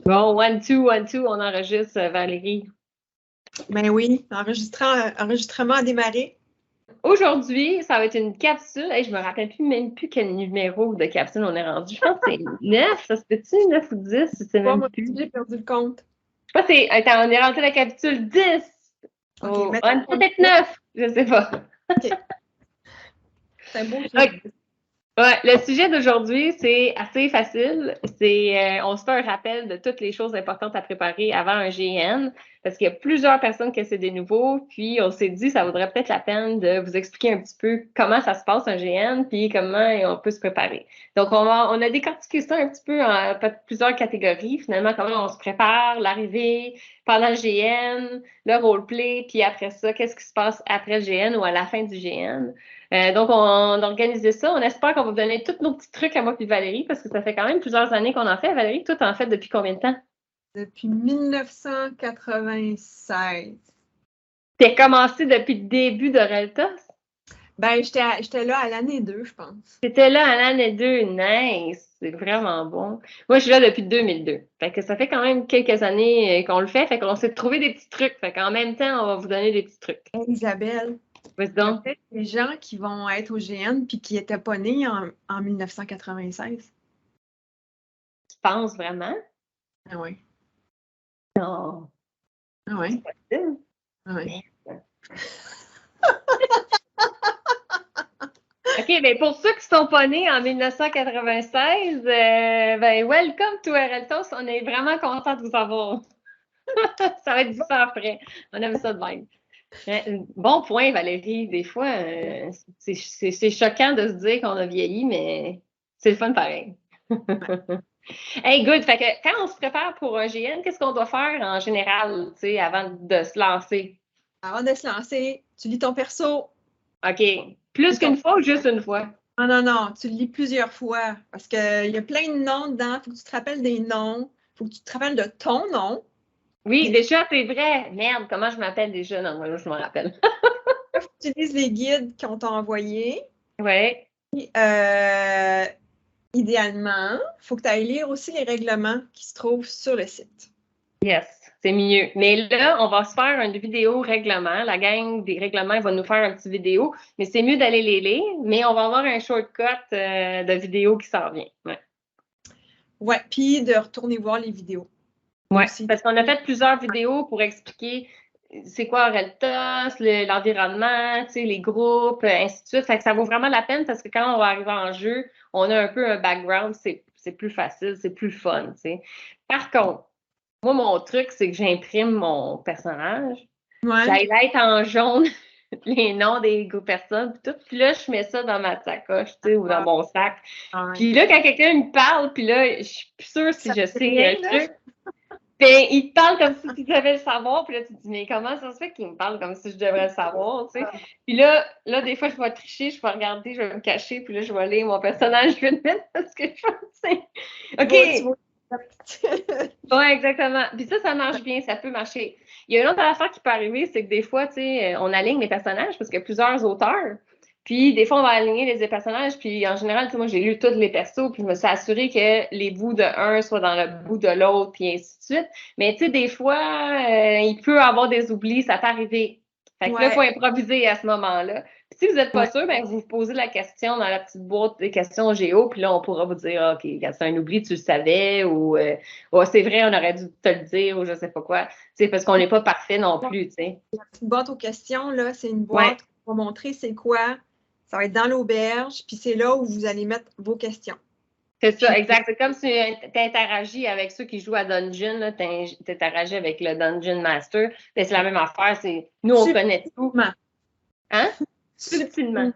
Bon, one, two, on enregistre, Valérie. Ben oui, enregistrement a démarré. Aujourd'hui, ça va être une capsule. Hey, je me rappelle même plus quel numéro de capsule on est rendu. Je pense que c'est 9, ça se peut-tu, 9 ou 10, je sais même Moi, plus. j'ai perdu le compte. Je pense que c'est. Attends, on est rendu à la capsule 10. OK, Peut-être 9, je sais pas. OK. C'est un beau chiffre. Okay. Ouais, le sujet d'aujourd'hui, c'est assez facile. On se fait un rappel de toutes les choses importantes à préparer avant un GN, parce qu'il y a plusieurs personnes que c'est des nouveaux, puis on s'est dit ça vaudrait peut-être la peine de vous expliquer un petit peu comment ça se passe un GN, puis comment on peut se préparer. Donc, on a décortiqué ça un petit peu en plusieurs catégories. Finalement, comment on se prépare, l'arrivée, pendant le GN, le roleplay, puis après ça, qu'est-ce qui se passe après le GN ou à la fin du GN. Donc, on a organisé ça. On espère qu'on va vous donner tous nos petits trucs à moi et Valérie, parce que ça fait quand même plusieurs années qu'on en fait. Valérie, toi, t'en fais depuis combien de temps? Depuis 1996. T'as commencé depuis le début de Reltos? Ben, j'étais là à l'année 2, je pense. T'étais là à l'année 2, nice! C'est vraiment bon. Moi, je suis là depuis 2002. Fait que ça fait quand même quelques années qu'on le fait. Fait qu'on s'est trouvé des petits trucs. Fait qu'en même temps, on va vous donner des petits trucs. Hey, Isabelle, Vas-y il y a donc. peut-être des gens qui vont être au GN puis qui n'étaient pas nés en 1996. Tu penses vraiment? Ah oui. Non. Ah oui. C'est Ah oui. OK, bien pour ceux qui sont pas nés en 1996, ben welcome to RLTOS. On est vraiment content de vous avoir. Ça va être différent après. On aime ça de même. Bon point, Valérie. Des fois, c'est choquant de se dire qu'on a vieilli, mais c'est le fun pareil. Hey, good. Fait que quand on se prépare pour un GN, qu'est-ce qu'on doit faire en général, tu sais, avant de se lancer? Avant de se lancer, tu lis ton perso. OK. Plus qu'une fois ou juste une fois? Non, tu le lis plusieurs fois parce qu'il y a plein de noms dedans. Il faut que tu te rappelles des noms. Il faut que tu te rappelles de ton nom. Oui, déjà, c'est vrai. Merde, comment je m'appelle déjà? Non, moi, là, je me rappelle. Il faut que tu lises les guides qu'on t'a envoyés. Oui. Idéalement, il faut que tu ailles lire aussi les règlements qui se trouvent sur le site. Yes, c'est mieux. Mais là, on va se faire une vidéo règlement. La gang des règlements va nous faire une petite vidéo. Mais c'est mieux d'aller les lire. Mais on va avoir un shortcut de vidéo qui s'en vient. Ouais. Ouais, puis de retourner voir les vidéos. Oui, parce qu'on a fait plusieurs vidéos pour expliquer c'est quoi Reltos, l'environnement, les groupes, ainsi de suite. Fait que ça vaut vraiment la peine parce que quand on va arriver en jeu, on a un peu un background, c'est plus facile, c'est plus fun. T'sais. Par contre, moi, mon truc, c'est que j'imprime mon personnage. Ouais. J'highlight en jaune les noms des personnes, puis tout. Puis là, je mets ça dans ma sacoche, ou dans mon sac. Ouais. Puis là, quand quelqu'un me parle, puis là, je suis plus sûre si je sais rien, le truc. Ben, il te parle comme si tu devais le savoir, puis là, tu te dis, mais comment ça se fait qu'il me parle comme si je devrais le savoir, tu sais? Puis là, des fois, je vais tricher, je vais regarder, je vais me cacher, puis là, je vais lire mon personnage, je vais le mettre parce que je sais. OK! Ouais, exactement. Puis ça marche bien, ça peut marcher. Il y a une autre affaire qui peut arriver, c'est que des fois, tu sais, on aligne les personnages parce qu'il y a plusieurs auteurs. Puis des fois, on va aligner les personnages, puis en général, moi, j'ai lu tous les persos, puis je me suis assurée que les bouts de un soient dans le bout de l'autre, puis ainsi de suite. Mais tu sais, des fois, il peut y avoir des oublis, ça peut arriver. Fait que là, il faut improviser à ce moment-là. Puis si vous n'êtes pas sûr, ben, vous vous posez la question dans la petite boîte des questions géo, puis là, on pourra vous dire, OK, c'est un oubli, tu le savais, ou oh, c'est vrai, on aurait dû te le dire, ou je sais pas quoi. C'est parce qu'on n'est pas parfait non plus, tu sais. La petite boîte aux questions, là, c'est une boîte qu'on va montrer c'est quoi. Ça va être dans l'auberge, puis c'est là où vous allez mettre vos questions. C'est ça, exact. C'est comme si tu interagis avec ceux qui jouent à Dungeon, tu interagis avec le Dungeon Master. C'est la même affaire. Nous, on connaît tout. Hein? Subtilement.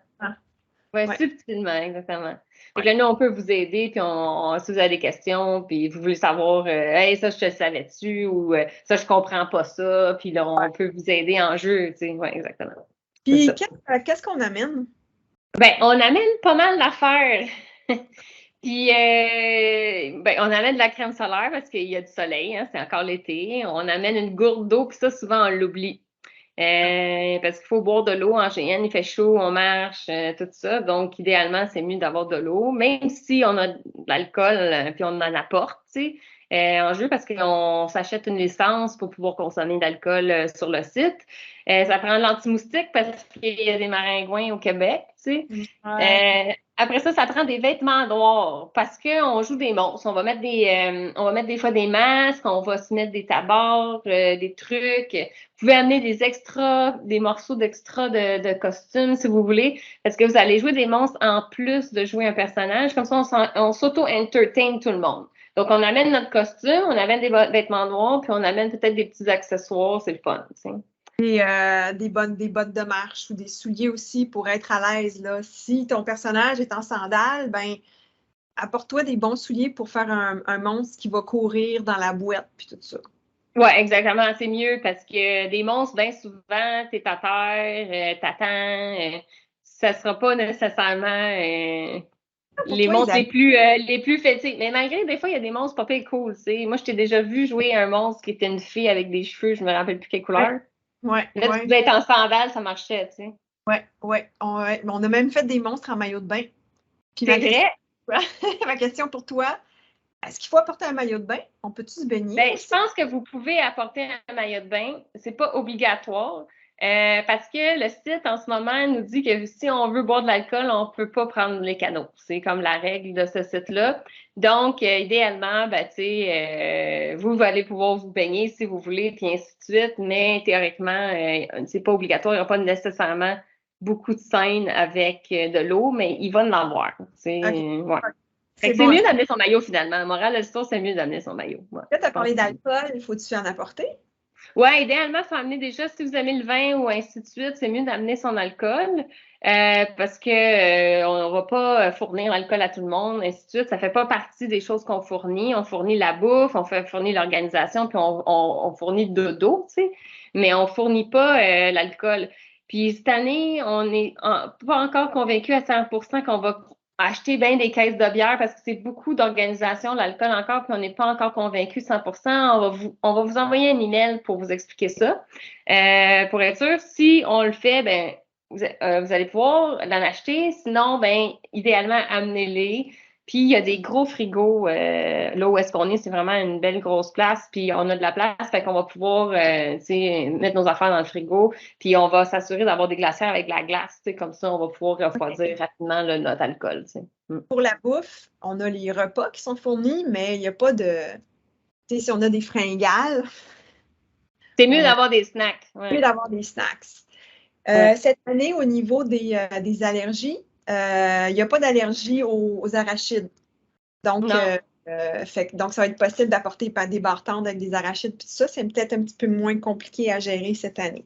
Oui, subtilement, exactement. Donc là, nous, on peut vous aider, puis si vous avez des questions, puis vous voulez savoir, hey, ça, je te savais-tu, ou ça, je comprends pas ça, puis là, on peut vous aider en jeu, tu sais. Oui, exactement. Puis, qu'est-ce qu'on amène? Ben, on amène pas mal d'affaires. Puis, on amène de la crème solaire parce qu'il y a du soleil, hein, c'est encore l'été. On amène une gourde d'eau, puis ça, souvent, on l'oublie. Parce qu'il faut boire de l'eau en GN, il fait chaud, on marche, tout ça. Donc, idéalement, c'est mieux d'avoir de l'eau. Même si on a de l'alcool, puis on en apporte, tu sais, en jeu parce qu'on s'achète une licence pour pouvoir consommer d'alcool sur le site. Ça prend de l'anti-moustique parce qu'il y a des maringouins au Québec, tu sais. Ouais. Après ça, ça prend des vêtements noirs parce qu'on joue des monstres. On va mettre des fois des masques, on va se mettre des tabards, des trucs. Vous pouvez amener des extras, des morceaux d'extras de costumes si vous voulez, parce que vous allez jouer des monstres en plus de jouer un personnage. Comme ça, on s'auto-entertain tout le monde. Donc, on amène notre costume, on amène des vêtements noirs, puis on amène peut-être des petits accessoires. C'est le fun, tu sais. Des bottes de marche ou des souliers aussi pour être à l'aise, là. Si ton personnage est en sandales, ben apporte-toi des bons souliers pour faire un monstre qui va courir dans la boîte puis tout ça. Ouais, exactement. C'est mieux parce que des monstres, bien souvent, t'es à terre, t'attends. Ça sera pas nécessairement Pour les toi, monstres Isabelle. les plus fétiches. Mais malgré, des fois, il y a des monstres pas pire cool, tu sais. Moi, je t'ai déjà vu jouer un monstre qui était une fille avec des cheveux, je me rappelle plus quelle Ouais, couleur. ouais, Là, tu ouais, pouvais être en sandales, ça marchait, tu sais. ouais. On a même fait des monstres en maillot de bain. Puis C'est vrai? ma question pour toi, est-ce qu'il faut apporter un maillot de bain? On peut-tu se baigner Ben, je aussi? pense que vous pouvez apporter un maillot de bain. C'est pas obligatoire. Parce que le site en ce moment nous dit que si on veut boire de l'alcool, on peut pas prendre les canaux. C'est comme la règle de ce site-là. Donc, idéalement, ben, tu sais, vous allez pouvoir vous baigner si vous voulez, puis ainsi de suite. Mais théoriquement, c'est pas obligatoire. Il n'y a pas nécessairement beaucoup de scènes avec de l'eau, mais il va en avoir. OK. Ouais. Fait C'est que c'est bon. mieux d'amener son maillot finalement. Moral de l'histoire, c'est mieux d'amener son maillot. Ouais, Là, tu je as pense parlé que oui. d'alcool, il faut-tu en apporter? Ouais, idéalement, il faut amener déjà, si vous aimez le vin ou ainsi de suite, c'est mieux d'amener son alcool parce que on va pas fournir l'alcool à tout le monde, ainsi de suite. Ça fait pas partie des choses qu'on fournit. On fournit la bouffe, fournit l'organisation, puis on fournit le dodo, tu sais, mais on fournit pas l'alcool. Puis cette année, on n'est pas encore convaincu à 100% qu'on va acheter bien des caisses de bière parce que c'est beaucoup d'organisation, l'alcool encore, puis on n'est pas encore convaincu 100%. On va vous envoyer un email pour vous expliquer ça. Pour être sûr, si on le fait, ben, vous allez pouvoir l'en acheter. Sinon, ben, idéalement, amenez-les. Puis, il y a des gros frigos. Là où est-ce qu'on est, c'est vraiment une belle grosse place. Puis, on a de la place, fait qu'on va pouvoir mettre nos affaires dans le frigo. Puis, on va s'assurer d'avoir des glacières avec de la glace. Comme ça, on va pouvoir refroidir rapidement là, notre alcool. Pour la bouffe, on a les repas qui sont fournis, mais il n'y a pas de. Tu sais, si on a des fringales, C'est mieux on d'avoir des snacks. peut Ouais. d'avoir des snacks. Ouais. Cette année, au niveau des allergies, il n'y a pas d'allergie aux arachides. Donc, Non. donc, ça va être possible d'apporter des barres tendres avec des arachides. Puis ça, c'est peut-être un petit peu moins compliqué à gérer cette année.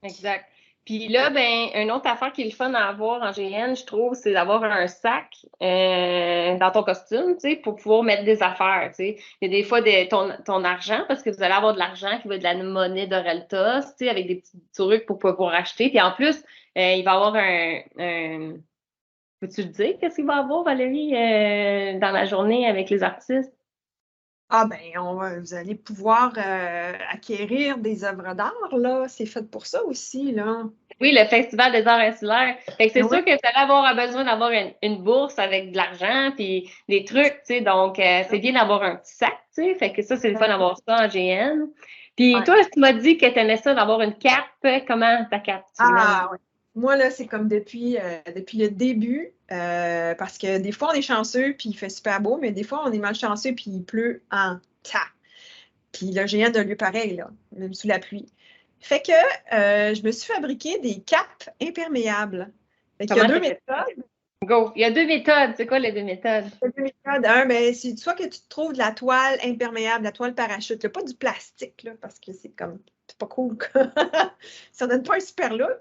Exact. Puis là, ben, une autre affaire qui est le fun à avoir en GN, je trouve, c'est d'avoir un sac dans ton costume, tu sais, pour pouvoir mettre des affaires, tu sais. Il y a des fois ton argent, parce que vous allez avoir de l'argent qui va être de la monnaie d'Oreltos, tu sais, avec des petits trucs pour pouvoir acheter. Puis en plus, il va y avoir peux-tu le dire, qu'est-ce qu'il va y avoir, Valérie, dans la journée avec les artistes? Ah ben, vous allez pouvoir acquérir des œuvres d'art, là. C'est fait pour ça aussi, là. Oui, le Festival des arts insulaires. Fait que c'est Ben oui. sûr que tu allais avoir besoin d'avoir une bourse avec de l'argent puis des trucs, tu sais. Donc, c'est bien d'avoir un petit sac, tu sais. Fait que ça, c'est le fun d'avoir ça en GN. Puis Ouais. toi, tu m'as dit que tu aimais ça d'avoir une cape. Comment ta cape? Tu l'aimes? Ah, ouais. Moi, là, c'est comme depuis le début, parce que des fois, on est chanceux, puis il fait super beau, mais des fois, on est malchanceux, puis il pleut en tas. Puis le géant de lieu pareil, là, même sous la pluie. Fait que je me suis fabriqué des capes imperméables. Fait qu'il y a Comment deux tu fait ça? méthodes. Go. Il y a deux méthodes. C'est quoi les deux méthodes? Un, ben, c'est soit que tu trouves de la toile imperméable, la toile parachute, là, pas du plastique, là, parce que c'est pas cool. Ça donne pas un super look.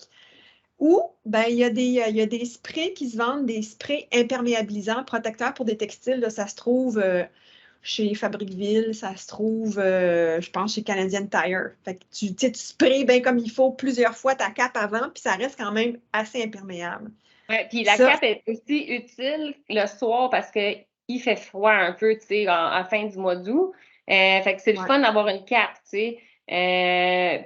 Ou, ben, il y a des sprays qui se vendent, des sprays imperméabilisants, protecteurs pour des textiles. Là, ça se trouve chez Fabricville, ça se trouve, je pense, chez Canadian Tire. Fait que tu sprays bien comme il faut plusieurs fois ta cape avant, puis ça reste quand même assez imperméable. Ouais, puis la Ça, cape est aussi utile le soir parce que il fait froid un peu, tu sais, en fin du mois d'août. Fait que c'est le ouais. fun d'avoir une cape, tu sais.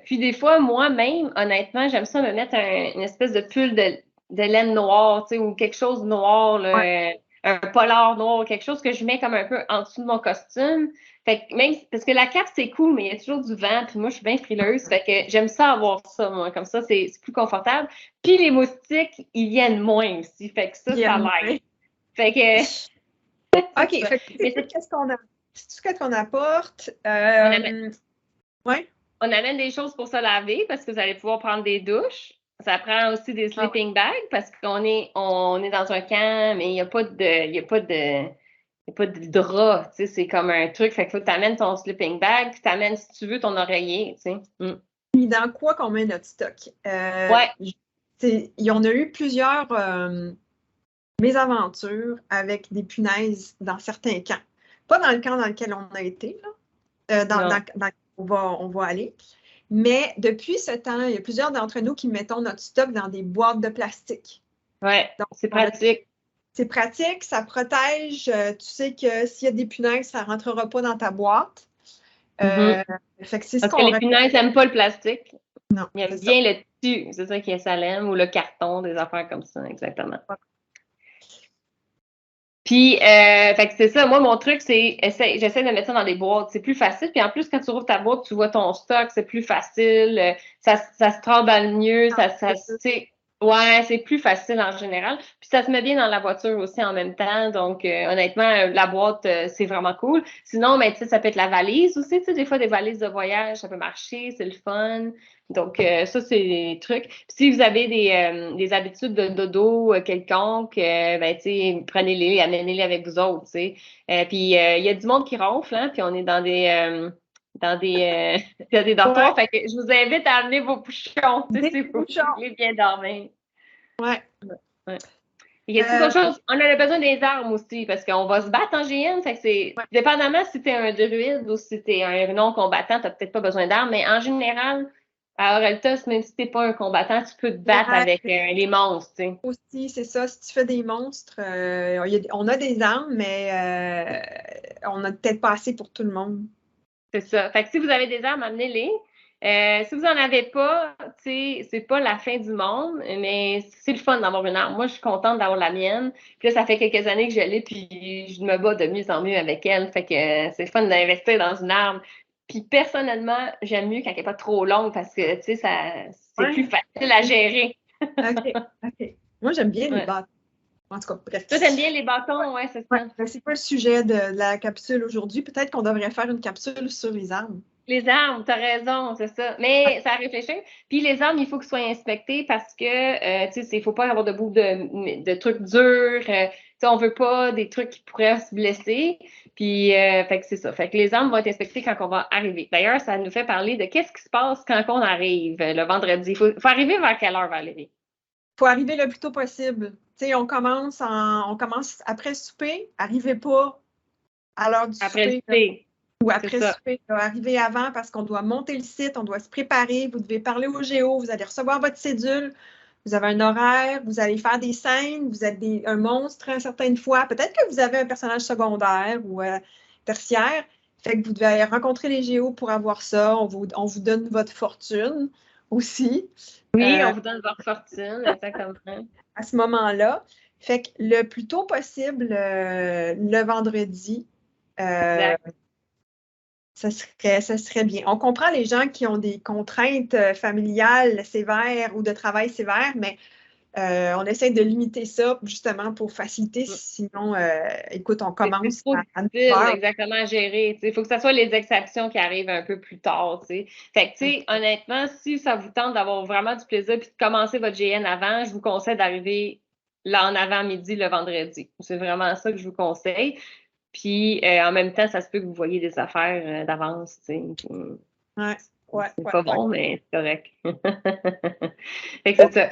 Puis des fois, moi-même, honnêtement, j'aime ça me mettre une espèce de pull de laine noire, tu sais, ou quelque chose de noir, Ouais. là, un polar noir, quelque chose que je mets comme un peu en dessous de mon costume. Fait que même, parce que la cape, c'est cool, mais il y a toujours du vent, puis moi, je suis bien frileuse. Fait que j'aime ça avoir ça, moi. Comme ça, c'est plus confortable. Puis les moustiques, ils viennent moins aussi. Fait que ça l'aide. Fait que. OK. Fait que mais c'est tout ce qu'on apporte. Ouais. On amène des choses pour se laver parce que vous allez pouvoir prendre des douches. Ça prend aussi des sleeping bags parce qu'on est dans un camp, mais il n'y a pas de drap, tu sais, c'est comme un truc. Fait qu'il faut que tu amènes ton sleeping bag, puis tu amènes, si tu veux, ton oreiller, tu sais. Puis dans quoi qu'on met notre stock? Ouais. Il y en a eu plusieurs mésaventures avec des punaises dans certains camps. Pas dans le camp dans lequel on a été, là, on va aller. Mais depuis ce temps, il y a plusieurs d'entre nous qui mettons notre stock dans des boîtes de plastique. Oui, c'est pratique. C'est pratique, ça protège. Tu sais que s'il y a des punaises, ça ne rentrera pas dans ta boîte. Fait que c'est parce que les punaises n'aiment pas le plastique. Non. Ils aiment bien le tissu, c'est ça qui est salem, ou le carton, des affaires comme ça, exactement. Puis, fait que c'est ça. Moi, mon truc, c'est j'essaie de mettre ça dans des boîtes. C'est plus facile. Puis en plus, quand tu ouvres ta boîte, tu vois ton stock, c'est plus facile. Ça se trimballe mieux. Ouais, c'est plus facile en général. Puis ça se met bien dans la voiture aussi en même temps. Donc, honnêtement, la boîte, c'est vraiment cool. Sinon, ben, tu sais, ça peut être la valise aussi. Tu sais, des fois, des valises de voyage, ça peut marcher, c'est le fun. Donc, ça, c'est des trucs. Puis si vous avez des habitudes de dodo quelconques, ben, tu sais, prenez-les, amenez-les avec vous autres, tu sais. Puis, il y a du monde qui ronfle, hein, puis on est dans des dortoirs. Fait que je vous invite à amener vos bouchons, tu sais, si vous voulez bien dormir. Ouais. Il y a d'autres choses. On a besoin des armes aussi, parce qu'on va se battre en GN. Fait que c'est dépendamment si t'es un druide ou si t'es un non-combattant, t'as peut-être pas besoin d'armes, mais en général, à Oreltos, même si t'es pas un combattant, tu peux te battre avec les monstres, tu sais. Aussi, c'est ça. Si tu fais des monstres, on a des armes, mais on n'a peut-être pas assez pour tout le monde. C'est ça. Fait que si vous avez des armes, amenez-les. Si vous n'en avez pas, tu sais, c'est pas la fin du monde, mais c'est le fun d'avoir une arme. Moi, je suis contente d'avoir la mienne. Puis là, ça fait quelques années que je l'ai, puis je me bats de mieux en mieux avec elle. Fait que c'est le fun d'investir dans une arme. Puis personnellement, j'aime mieux quand elle n'est pas trop longue parce que, tu sais, c'est plus facile à gérer. OK. Moi, j'aime bien les bâtons. En tout cas, bref. Toi, t'aimes bien les bâtons, ouais, c'est ça. C'est pas le sujet de la capsule aujourd'hui. Peut-être qu'on devrait faire une capsule sur les armes. Les armes, t'as raison, c'est ça. Mais ça a réfléchi. Puis les armes, il faut qu'elles soient inspectées parce que, tu sais, il ne faut pas avoir de bout de trucs durs. Tu sais, on veut pas des trucs qui pourraient se blesser. Puis, fait que c'est ça. Fait que les armes vont être inspectées quand on va arriver. D'ailleurs, ça nous fait parler de qu'est-ce qui se passe quand on arrive le vendredi. Il faut arriver vers quelle heure, Valérie? Il faut arriver le plus tôt possible. Tu sais, on commence après le souper. Arrivez pas à l'heure du souper. Ou après souper, arriver avant parce qu'on doit monter le site, on doit se préparer, vous devez parler au géo, vous allez recevoir votre cédule, vous avez un horaire, vous allez faire des scènes, vous êtes un monstre certaines fois. Peut-être que vous avez un personnage secondaire ou tertiaire, fait que vous devez rencontrer les géos pour avoir ça. On vous donne votre fortune aussi. Oui, on vous donne votre fortune, exactement. À ce moment-là. Fait que le plus tôt possible, le vendredi, ça serait bien. On comprend les gens qui ont des contraintes familiales sévères ou de travail sévère, mais on essaie de limiter ça justement pour faciliter. Sinon, écoute, on commence à exactement à gérer. Il faut que ce soit les exceptions qui arrivent un peu plus tard. T'sais. Fait que, tu sais, honnêtement, si ça vous tente d'avoir vraiment du plaisir puis de commencer votre GN avant, je vous conseille d'arriver là en avant-midi le vendredi. C'est vraiment ça que je vous conseille. Puis, en même temps, ça se peut que vous voyez des affaires d'avance, tu sais. C'est pas bon, mais c'est correct. Fait que c'est ça.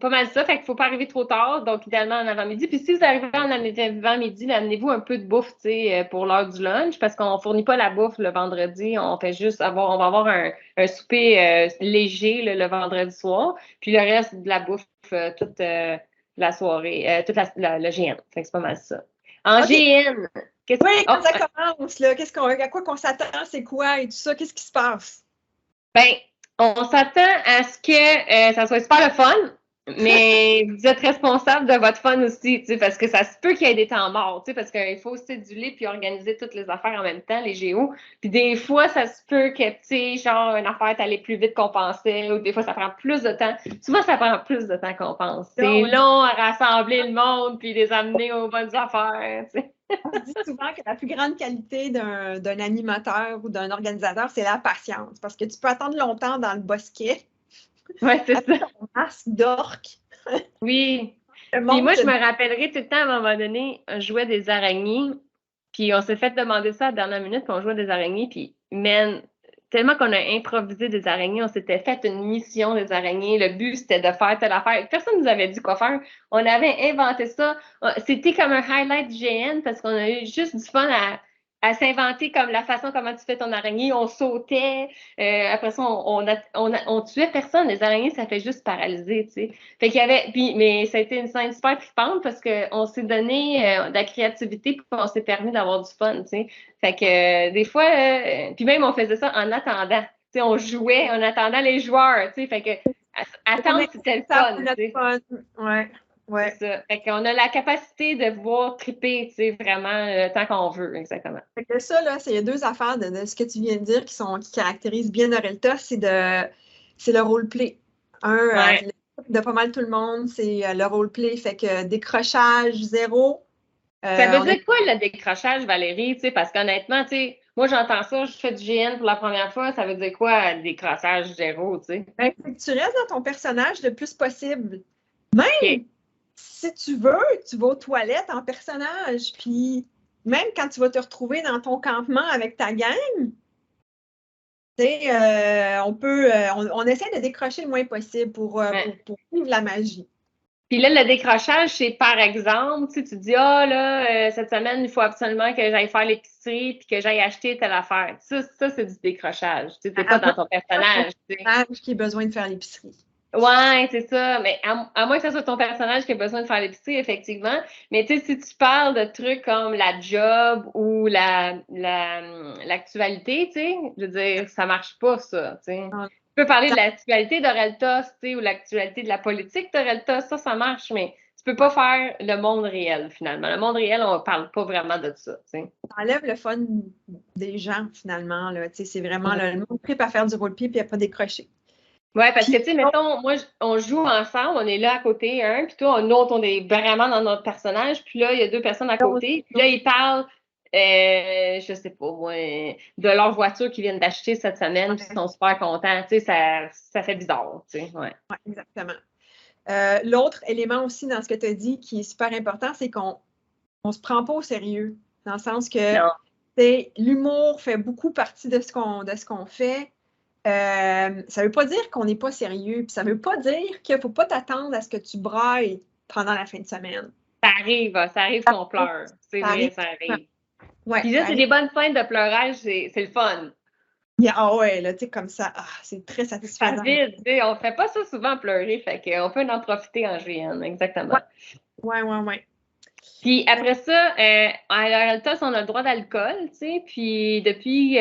Pas mal ça. Fait qu'il ne faut pas arriver trop tard. Donc, idéalement, en avant-midi. Puis, si vous arrivez en avant-midi, amenez-vous un peu de bouffe, tu sais, pour l'heure du lunch, parce qu'on ne fournit pas la bouffe le vendredi. On fait juste on va avoir un souper léger le vendredi soir. Puis, le reste de la bouffe toute la soirée, toute la GN. Fait que c'est pas mal ça. En GN, quand ça commence, là, à quoi qu'on s'attend, c'est quoi et tout ça, qu'est-ce qui se passe? Ben, on s'attend à ce que ça soit super le fun. Mais vous êtes responsable de votre fun aussi, tu sais, parce que ça se peut qu'il y ait des temps morts, tu sais, parce qu'il faut céduler puis organiser toutes les affaires en même temps, les géos. Puis des fois, ça se peut que, tu sais, genre, une affaire est allée plus vite qu'on pensait, ou des fois, ça prend plus de temps. Souvent, ça prend plus de temps qu'on pense. C'est Là, long à rassembler le monde puis les amener aux bonnes affaires, tu sais. on dit souvent que la plus grande qualité d'un animateur ou d'un organisateur, c'est la patience. Parce que tu peux attendre longtemps dans le bosquet Ouais, c'est avec ça. ton masque d'orque. Oui. Le Puis monde moi, te je me rappellerai tout le temps, à un moment donné, je jouais des araignées, puis on s'est fait demander ça à la dernière minute, puis on jouait des araignées, puis, man, tellement qu'on a improvisé des araignées, on s'était fait une mission des araignées, le but, c'était de faire telle affaire. Personne nous avait dit quoi faire. On avait inventé ça. C'était comme un highlight GN, parce qu'on a eu juste du fun à s'inventer comme la façon comment tu fais ton araignée. On sautait, après ça, on tuait personne. Les araignées, ça fait juste paralyser, tu sais. Fait qu'il y avait, puis, mais ça a été une scène super trippante parce qu'on s'est donné de la créativité puis on s'est permis d'avoir du fun, tu sais. Fait que des fois, puis même on faisait ça en attendant. Tu sais, on jouait en attendant les joueurs, tu sais. Fait que on attendre, est c'était le ça fun, pour tu notre sais. fun. Ouais, C'est ouais. ça. Fait qu'on a la capacité de voir tripper, tu sais, vraiment tant qu'on veut, exactement. Fait que ça, là, il y a deux affaires de ce que tu viens de dire qui caractérisent bien Norelta, c'est le roleplay. Ouais. De pas mal tout le monde, c'est le roleplay. Fait que décrochage zéro. Ça veut On est dire quoi le décrochage, Valérie? Tu sais, parce qu'honnêtement, tu sais, moi j'entends ça, je fais du GN pour la première fois, ça veut dire quoi, décrochage zéro, tu sais? fait que tu restes dans ton personnage le plus possible. OK. Si tu veux, tu vas aux toilettes en personnage. Puis même quand tu vas te retrouver dans ton campement avec ta gang, tu sais, on essaie de décrocher le moins possible Ouais. pour vivre la magie. Puis là, le décrochage, c'est par exemple, tu sais, tu dis, ah là, cette semaine, il faut absolument que j'aille faire l'épicerie puis que j'aille acheter telle affaire. Ça c'est du décrochage. Tu sais, t'es pas À moins dans que ton ce soit ton personnage, tu sais. personnage qui ait besoin de faire l'épicerie. Ouais, c'est ça. Mais à moins que ce soit ton personnage qui a besoin de faire l'épicerie, effectivement. Mais tu sais, si tu parles de trucs comme la job ou l'actualité, tu sais, je veux dire, ça marche pas, ça, tu sais. Ah, Tu peux parler de l'actualité d'Oreltos, tu sais, ou l'actualité de la politique d'Oreltos, ça marche, mais tu peux pas ouais. faire le monde réel, finalement. Le monde réel, on parle pas vraiment de ça, tu sais. Ça enlève le fun des gens, finalement. Là. Tu sais, c'est vraiment le monde tripe à faire du roleplay puis à pas décrocher. Ouais, parce que, Puis, tu sais, mettons, moi, on joue ensemble, on est là à côté, un, puis toi, nous autres, on est vraiment dans notre personnage, puis là, il y a deux personnes à côté, puis là, ils parlent, je sais pas, moi, de leur voiture qu'ils viennent d'acheter cette semaine, puis ils ouais, sont super contents, tu sais, ça fait bizarre, tu sais, ouais. ouais, exactement. L'autre élément aussi dans ce que tu as dit qui est super important, c'est qu'on ne se prend pas au sérieux. Dans le sens que Non, l'humour fait beaucoup partie de ce qu'on fait. Ça ne veut pas dire qu'on n'est pas sérieux, puis ça ne veut pas dire qu'il ne faut pas t'attendre à ce que tu brailles pendant la fin de semaine. ça arrive qu'on pleure, c'est Ça vrai, arrive. ça arrive. Ouais, Puis ça là, c'est arrive. des bonnes scènes de pleurage, c'est le fun. Ah ouais, là, tu sais, comme ça, c'est très Ça satisfaisant. vide, tu sais, on fait pas ça souvent pleurer, fait qu'on peut en profiter en GN, exactement. Ouais, ouais, ouais, ouais. Puis après ça, à l'Altos, on a le droit d'alcool, tu sais, puis depuis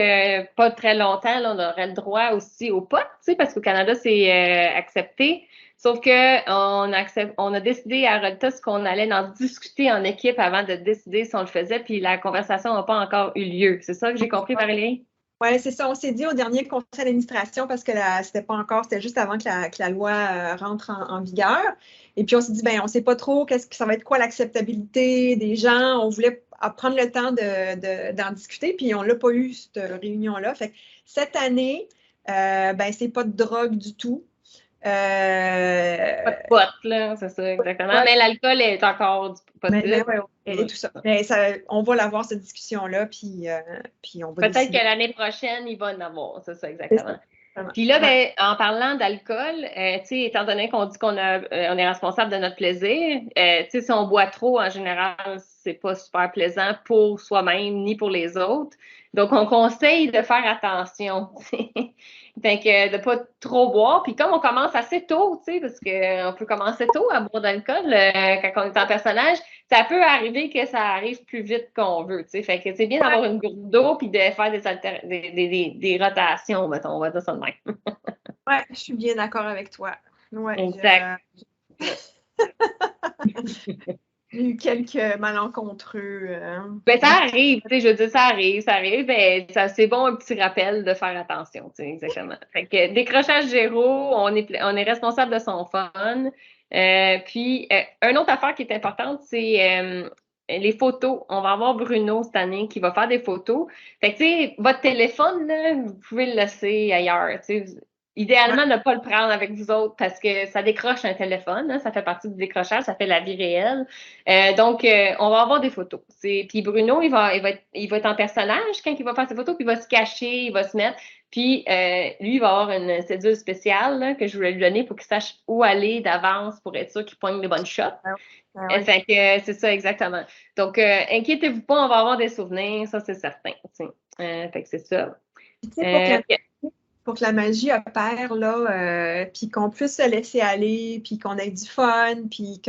pas très longtemps, là, on aurait le droit aussi au pot, tu sais, parce qu'au Canada, c'est accepté. Sauf que on a décidé à Altos qu'on allait en discuter en équipe avant de décider si on le faisait, puis la conversation n'a pas encore eu lieu. C'est ça que j'ai compris, Valérie? Oui, c'est ça. On s'est dit au dernier conseil d'administration parce que c'était pas encore, c'était juste avant que la loi rentre en vigueur. Et puis on s'est dit, ben, on ne sait pas trop qu'est-ce que ça va être quoi l'acceptabilité des gens. On voulait prendre le temps d'en discuter, puis on l'a pas eu, cette réunion-là. Fait que cette année, ben, c'est pas de drogue du tout. Pas de Euh, pot, là, c'est ça, exactement. Mais l'alcool est encore mais possible. ouais, et tout ça. Mais on va l'avoir, cette discussion-là, puis on va Peut-être que décider. l'année prochaine, il va en avoir, c'est ça, C'est ça. exactement. Vraiment. Puis là, Ouais. ben, en parlant d'alcool, tu sais, étant donné qu'on dit on est responsable de notre plaisir, tu sais, si on boit trop, en général, c'est pas super plaisant pour soi-même ni pour les autres. Donc, on conseille de faire attention. Fait que de pas trop boire. Puis comme on commence assez tôt, tu sais, parce qu'on peut commencer tôt à boire d'alcool quand on est en personnage, ça peut arriver que ça arrive plus vite qu'on veut, tu sais. Fait que c'est bien d'avoir une gourde d'eau puis de faire des rotations, mettons, on va dire ça de même. Ouais, je suis bien d'accord avec toi. Ouais, Exact. Il y a eu quelques malencontreux. Ben, ça arrive, tu sais, je veux dire, ça arrive, ben, c'est bon un petit rappel de faire attention, tu sais, exactement. Fait que décrochage zéro, on est responsable de son fun. Puis, une autre affaire qui est importante, c'est les photos. On va avoir Bruno cette année qui va faire des photos. Fait que, tu sais, votre téléphone, là, vous pouvez le laisser ailleurs, tu sais. Idéalement, ne pas le prendre avec vous autres parce que ça décroche un téléphone, hein, ça fait partie du décrochage, ça fait la vie réelle. Donc, on va avoir des photos. Puis Bruno, il va être en personnage quand il va faire ses photos, puis il va se cacher, il va se mettre. Puis lui, il va avoir une cédule spéciale là, que je voulais lui donner pour qu'il sache où aller d'avance pour être sûr qu'il pogne les bonnes shots. Ouais. Fait que c'est ça, exactement. Donc, inquiétez-vous pas, on va avoir des souvenirs, ça, c'est certain. Fait que c'est ça. Puis, tu sais, pour que la magie opère, là, puis qu'on puisse se laisser aller, puis qu'on ait du fun, puis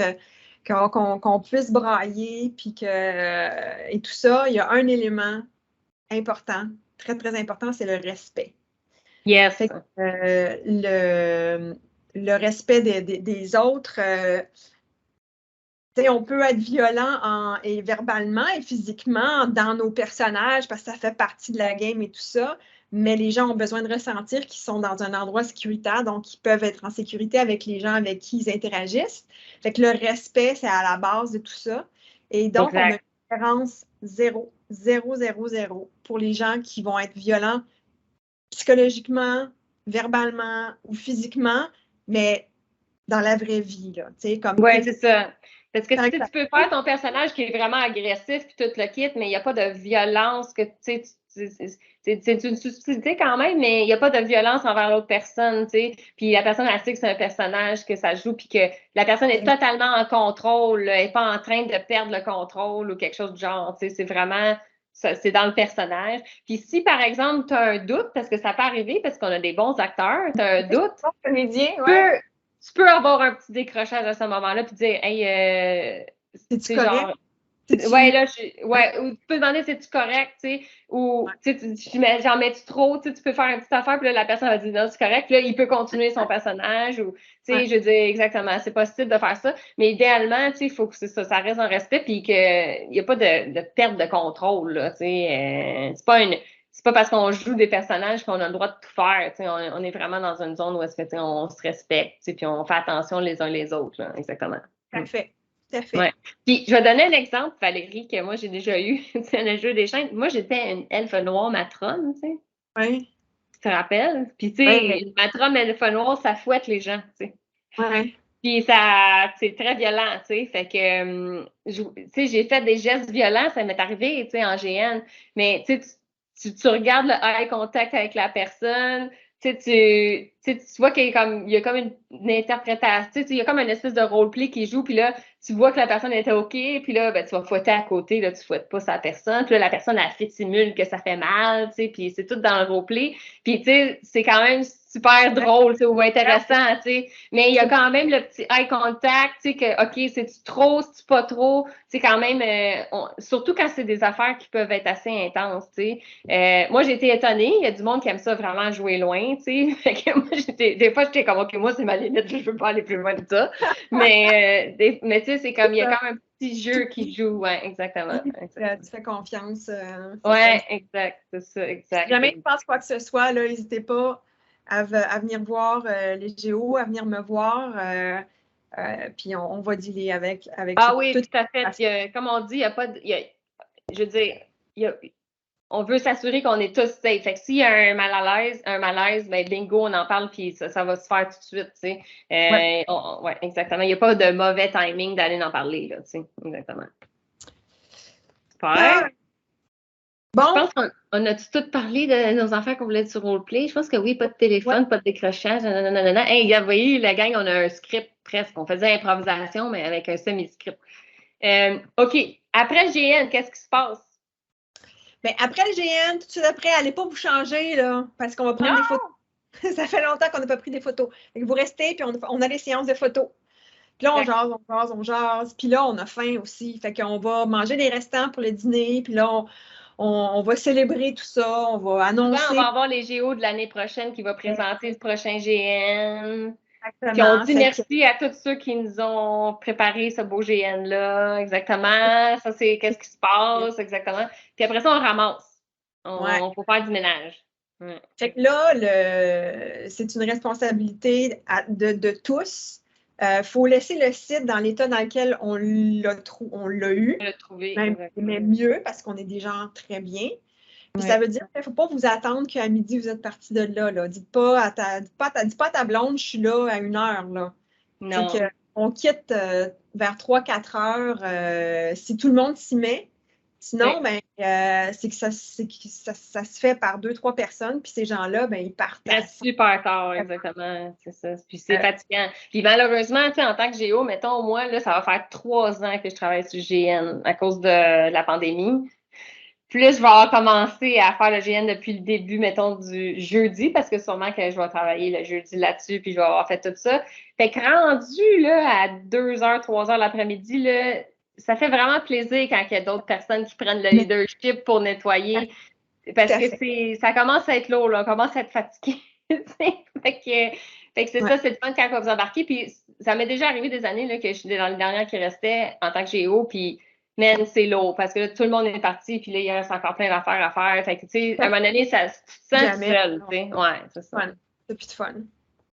qu'on puisse brailler, puis et tout ça, il y a un élément important, très, très important, c'est le respect. Yes. Fait que, le respect des autres, on peut être violent et verbalement et physiquement dans nos personnages parce que ça fait partie de la game et tout ça, mais les gens ont besoin de ressentir qu'ils sont dans un endroit sécuritaire, donc ils peuvent être en sécurité avec les gens avec qui ils interagissent. Fait que le respect, c'est à la base de tout ça. Et donc, on a une différence 0, 0, 0, 0 pour les gens qui vont être violents psychologiquement, verbalement ou physiquement, mais dans la vraie vie, là. Oui, c'est ça. Parce que tu peux faire ton personnage qui est vraiment agressif puis tout le kit, mais il n'y a pas de violence que c'est une subtilité quand même, mais il n'y a pas de violence envers l'autre personne, tu sais. Puis la personne, elle sait que c'est un personnage que ça joue, puis que la personne est totalement en contrôle, elle n'est pas en train de perdre le contrôle ou quelque chose du genre, tu sais. C'est vraiment, c'est dans le personnage. Puis si, par exemple, tu as un doute, parce que ça peut arriver, parce qu'on a des bons acteurs, tu as un doute, tu peux avoir un petit décrochage à ce moment-là, puis dire, hey, c'est-tu correct? Ouais, là, ou tu peux demander si c'est-tu correct, tu sais, ou j'en mets-tu trop, tu peux faire une petite affaire, puis là, la personne va dire non, c'est correct, puis là, il peut continuer son personnage, ou, tu sais, je veux dire, exactement, c'est possible de faire ça, mais idéalement, tu sais, il faut que ça reste un respect, puis qu'il n'y a pas de perte de contrôle, là, tu sais, c'est pas parce qu'on joue des personnages qu'on a le droit de tout faire. On est vraiment dans une zone où est-ce que on se respecte, puis on fait attention les uns les autres. Là, exactement. Parfait. Tout à fait. Ouais. Puis je vais donner un exemple, Valérie, que moi j'ai déjà eu dans le jeu des chaînes. Moi, j'étais une elfe noire matrone, tu sais. Oui. Tu te rappelles? Puis tu sais, une matrone elfe noire, ça fouette les gens, tu sais. Oui. Puis ça, c'est très violent, tu sais. Fait que, tu sais, j'ai fait des gestes violents, ça m'est arrivé, tu sais, en GN. Mais tu sais, tu regardes le eye contact avec la personne, tu vois qu'il y a comme une interprétation, tu sais, il y a comme une espèce de roleplay qui joue, puis là, tu vois que la personne était OK, puis là, ben, tu vas fouetter à côté, là, tu fouettes pas sa personne, puis là, la personne, elle fait simule que ça fait mal, tu sais, puis c'est tout dans le roleplay. Puis, tu sais, c'est quand même super drôle, tu sais, ou intéressant, tu sais, mais il y a quand même le petit eye contact, tu sais, que, OK, c'est-tu trop, c'est-tu pas trop, c'est quand même, surtout quand c'est des affaires qui peuvent être assez intenses, tu sais. Moi, j'ai été étonnée, il y a du monde qui aime ça vraiment jouer loin, tu sais, fait que moi, des fois, j'étais comme, OK, moi, c'est ma limite, je veux pas aller plus loin de ça, mais tu sais, c'est comme, il y a quand même un petit jeu qui joue, ouais, exactement. Tu fais confiance. Ouais, exact, c'est ça, exact. Si jamais tu penses quoi que ce soit, là, n'hésitez pas à venir voir les géos, à venir me voir, puis on va dealer avec oui, tout à fait. Comme on dit, il n'y a pas de. Je veux dire, on veut s'assurer qu'on est tous safe. Fait que s'il y a un malaise, ben bingo, on en parle, puis ça va se faire tout de suite, tu sais. Ouais, exactement. Il n'y a pas de mauvais timing d'aller en parler, là, tu sais. Exactement. Super. Bon. Je pense qu'on a tout parlé de nos affaires qu'on voulait être sur roleplay. Je pense que oui, pas de téléphone, pas de décrochage. Hey, vous voyez, la gang, on a un script presque. On faisait improvisation, mais avec un semi-script. OK. Après le GN, qu'est-ce qui se passe? Bien, après le GN, tout de suite après, allez pas vous changer, là, parce qu'on va prendre des photos. Ça fait longtemps qu'on n'a pas pris des photos. Fait que vous restez, puis on a les séances de photos. Puis là, on jase. Puis là, on a faim aussi. Fait qu'on va manger des restants pour le dîner. Puis là, on va célébrer tout ça. On va annoncer. Souvent, on va avoir les géos de l'année prochaine qui va présenter le prochain GN. Puis on Exactement. dit merci à tous ceux qui nous ont préparé ce beau GN-là. Exactement. Ça, c'est qu'est-ce qui se passe, exactement. Puis après ça, on ramasse. Ouais. On faut faire du ménage. Ouais. Fait que là, c'est une responsabilité de tous. Faut laisser le site dans l'état dans lequel on l'a eu, On l'a trouvé. même mieux, parce qu'on est des gens très bien. Puis Ouais. ça veut dire qu'il ne faut pas vous attendre qu'à midi, vous êtes parti de là. Dites pas à ta blonde, je suis là à 1 heure. Là. Non. C'est qu'on quitte vers 3-4 heures si tout le monde s'y met. Sinon, Ouais. c'est que ça se fait par 2-3 personnes, puis ces gens-là, ils partent. Reste super tard, exactement. C'est ça. Puis c'est fatigant. Puis malheureusement, tu sais, en tant que géo, mettons, moi, là, ça va faire 3 ans que je travaille sur le GN à cause de la pandémie. Puis là, je vais avoir commencé à faire le GN depuis le début, mettons, du jeudi, parce que sûrement que je vais travailler le jeudi là-dessus, puis je vais avoir fait tout ça. Fait que rendu là, à 2h, 3h l'après-midi, là, ça fait vraiment plaisir quand il y a d'autres personnes qui prennent le leadership pour nettoyer. Parce que ça commence à être lourd, là, on commence à être fatigué. fait que c'est ça, c'est le fun quand vous embarquez. Puis ça m'est déjà arrivé des années là, que je suis dans les dernières qui restaient en tant que géo, puis man, c'est lourd parce que là, tout le monde est parti, puis là, il reste encore plein d'affaires à faire. Fait que, tu sais, à un moment donné, ça se sent seul, tu sais. Ouais, c'est ça. C'est plus de fun.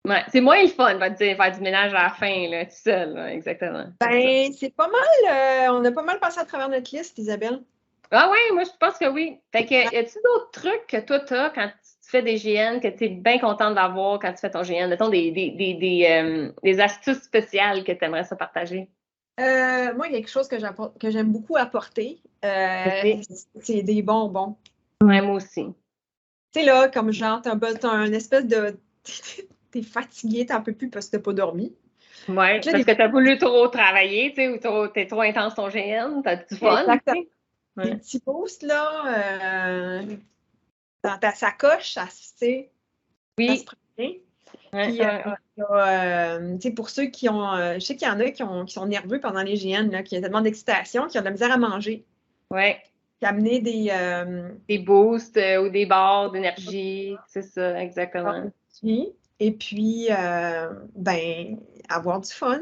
Ouais, c'est moins le fun, va te dire, faire du ménage à la fin, là, tout seul, là, exactement. C'est pas mal, on a pas mal passé à travers notre liste, Isabelle. Ah oui, moi, je pense que oui. Fait que, y a-t-il d'autres trucs que toi, tu as quand tu fais des GN, que tu es bien contente d'avoir quand tu fais ton GN? Mettons des astuces spéciales que tu aimerais ça partager. Moi, il y a quelque chose que j'aime beaucoup apporter. C'est des bonbons. Ouais, moi aussi. Tu sais, là, comme genre, t'as un espèce de. T'es fatigué, t'en peux plus parce que t'as pas dormi. Oui, parce que t'as voulu trop travailler, tu sais, ou t'es trop intense ton GN, t'as du fun. Exactement. Des petits posts, là, dans ta sacoche, ça se prend bien. Puis, pour ceux qui ont. Je sais qu'il y en a qui sont nerveux pendant les GN, là, qui ont tellement d'excitation, qui ont de la misère à manger. Oui. Puis amener des boosts ou des barres d'énergie, c'est ça, exactement. Et puis, avoir du fun.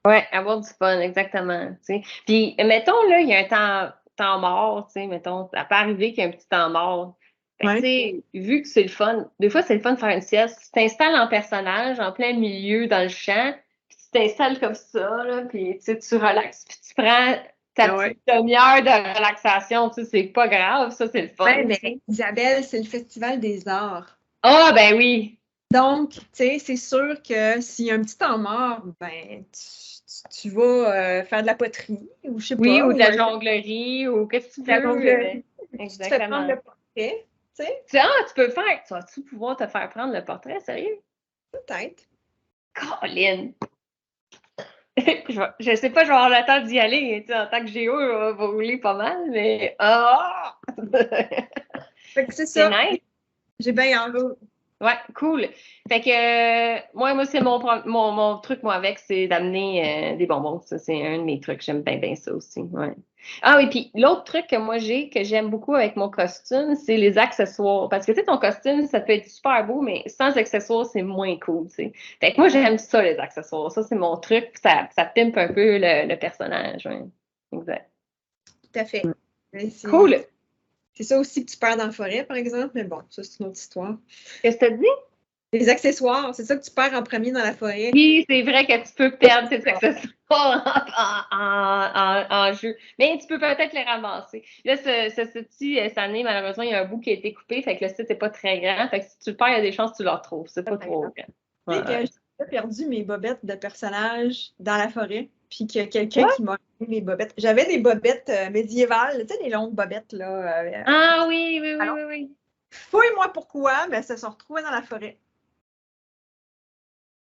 Oui, avoir du fun, exactement. T'sais. Puis, mettons, là, il y a un temps mort, tu sais, mettons, ça peut arriver qu'il y ait un petit temps mort. Tu sais, vu que c'est le fun, des fois, c'est le fun de faire une sieste. Tu t'installes en personnage, en plein milieu, dans le champ, puis tu t'installes comme ça, là, puis tu relaxes, puis tu prends ta petite demi-heure de relaxation, tu sais, c'est pas grave, ça, c'est le fun. Oui, mais Isabelle, c'est le Festival des arts. Ah, ben oui! Donc, tu sais, c'est sûr que s'il y a un petit temps mort, tu vas faire de la poterie, ou je sais pas. Oui, ou de la jonglerie, ou qu'est-ce que tu veux. Exactement. Tu te fais prendre le portrait, tu sais. Tu peux faire. Tu vas-tu pouvoir te faire prendre le portrait, sérieux? Peut-être. Colin! Je sais pas, je vais avoir le temps d'y aller. En tant que géo, on va rouler pas mal, mais. Ah! Fait que c'est ça. Nice. J'ai bien hâte. Ouais, cool. Fait que moi, c'est mon truc, moi, avec, c'est d'amener des bonbons. Ça, c'est un de mes trucs. J'aime bien ça aussi. Ouais. Ah oui, puis l'autre truc que moi que j'aime beaucoup avec mon costume, c'est les accessoires. Parce que tu sais, ton costume, ça peut être super beau, mais sans accessoires, c'est moins cool, tu sais. Fait que moi, j'aime ça, les accessoires. Ça, c'est mon truc. Ça pimpe un peu le personnage. Ouais. Exact. Tout à fait. Cool. C'est ça aussi que tu perds dans la forêt, par exemple, mais bon, ça, c'est une autre histoire. Qu'est-ce que tu as dit? Les accessoires, c'est ça que tu perds en premier dans la forêt. Oui, c'est vrai que tu peux perdre tes accessoires en jeu, mais tu peux peut-être les ramasser. Là, cette année, malheureusement, il y a un bout qui a été coupé, fait que le site n'est pas très grand. Fait que si tu le perds, il y a des chances que tu le retrouves. C'est pas trop grand. Tu sais que j'ai perdu mes bobettes de personnages dans la forêt, puis qu'il y a quelqu'un qui m'a donné mes bobettes. J'avais des bobettes médiévales, tu sais, des longues bobettes, là. Ah oui. Fouille-moi pourquoi, mais ça se retrouvait dans la forêt.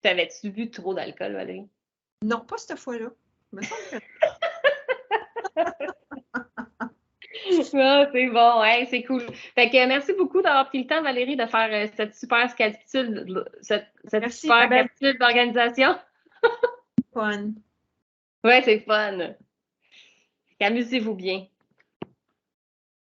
T'avais-tu bu trop d'alcool, Valérie? Non, pas cette fois-là. Me semble que... Ah, c'est bon, ouais, c'est cool. Fait que merci beaucoup d'avoir pris le temps, Valérie, de faire cette super capsule, cette super capsule d'organisation. Fun. Ouais, c'est fun. Amusez-vous bien.